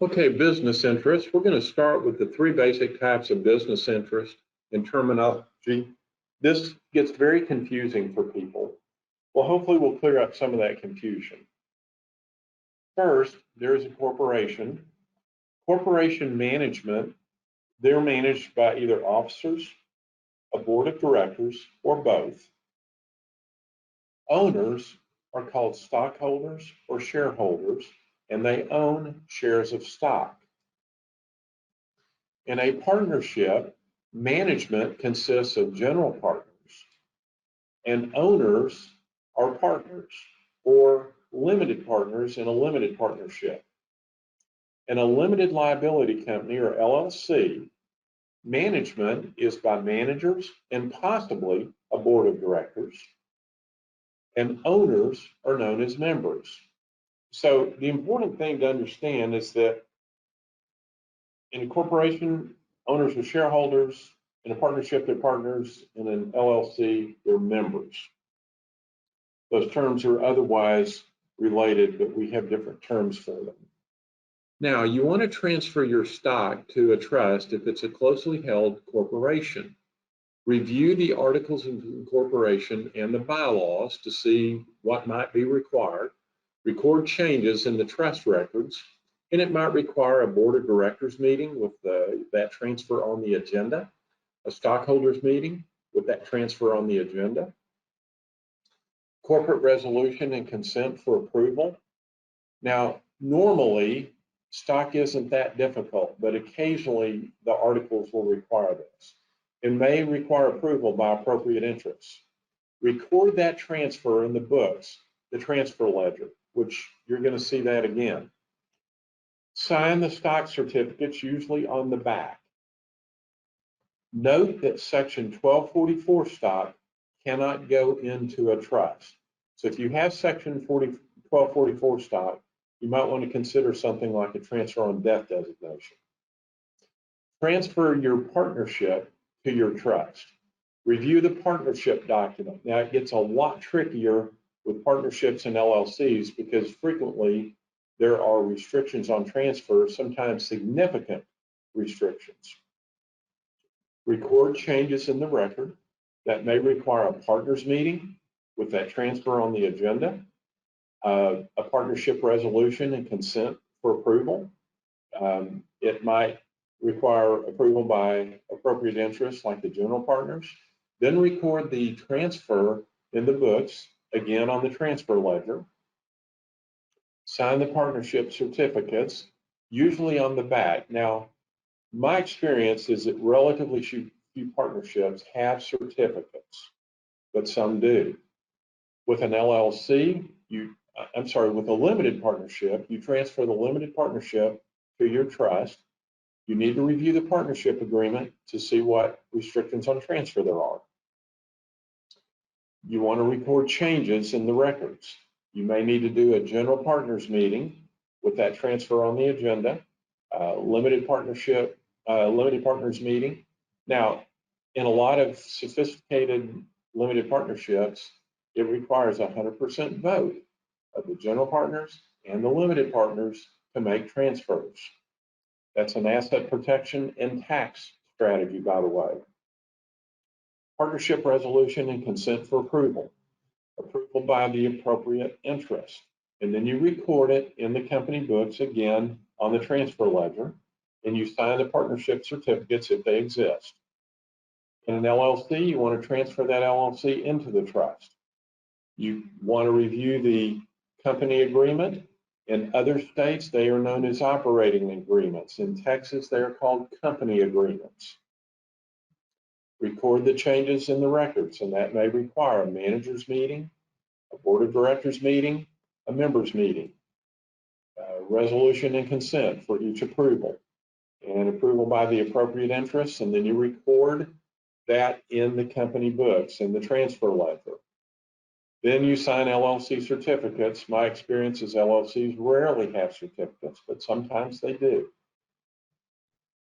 Okay, business interest. We're going to start with the three basic types of business interest in terminology. This gets very confusing for people. Well, hopefully we'll clear up some of that confusion. First, there is a corporation. Corporation management, they're managed by either officers, a board of directors, or both. Owners are called stockholders or shareholders, and they own shares of stock. In a partnership, management consists of general partners, and owners are partners or limited partners in a limited partnership. In a limited liability company or LLC, management is by managers and possibly a board of directors, and owners are known as members. So the important thing to understand is that in a corporation, owners are shareholders. In a partnership, they're partners. In an LLC, they're members. Those terms are otherwise related, but we have different terms for them. Now, you want to transfer your stock to a trust if it's a closely held corporation. Review the articles of incorporation and the bylaws to see what might be required. Record changes in the trust records, and it might require a board of directors meeting with that transfer on the agenda, a stockholders meeting with that transfer on the agenda, corporate resolution and consent for approval. Now, normally, stock isn't that difficult, but occasionally the articles will require this. It may require approval by appropriate interests. Record that transfer in the books, the transfer ledger, which you're going to see that again. Sign the stock certificates, usually on the back. Note that Section 1244 stock cannot go into a trust. So if you have Section 1244 stock, you might want to consider something like a transfer on death designation. Transfer your partnership to your trust. Review the partnership document. Now, it gets a lot trickier with partnerships and LLCs because frequently there are restrictions on transfer, sometimes significant restrictions. Record changes in the record. That may require a partners meeting with that transfer on the agenda, a partnership resolution and consent for approval. It might require approval by appropriate interests like the general partners. Then record the transfer in the books, again on the transfer ledger. Sign the partnership certificates, usually on the back. Now, my experience is that relatively few partnerships have certificates, but some do. With an LLC, with a limited partnership, you transfer the limited partnership to your trust. You need to review the partnership agreement to see what restrictions on transfer there are. You want to record changes in the records. You may need to do a general partners meeting with that transfer on the agenda, limited partners meeting. Now, in a lot of sophisticated limited partnerships, it requires 100% vote of the general partners and the limited partners to make transfers. That's an asset protection and tax strategy, by the way. Partnership resolution and consent for approval. Approval by the appropriate interest. And then you record it in the company books, again, on the transfer ledger, and you sign the partnership certificates if they exist. In an LLC, you want to transfer that LLC into the trust. You want to review the company agreement. In other states, they are known as operating agreements. In Texas, they are called company agreements. Record the changes in the records, and that may require a manager's meeting, a board of directors meeting, a members meeting, resolution and consent for each approval, and approval by the appropriate interests, and then you record that in the company books, in the transfer ledger. Then you sign LLC certificates. My experience is LLCs rarely have certificates, but sometimes they do.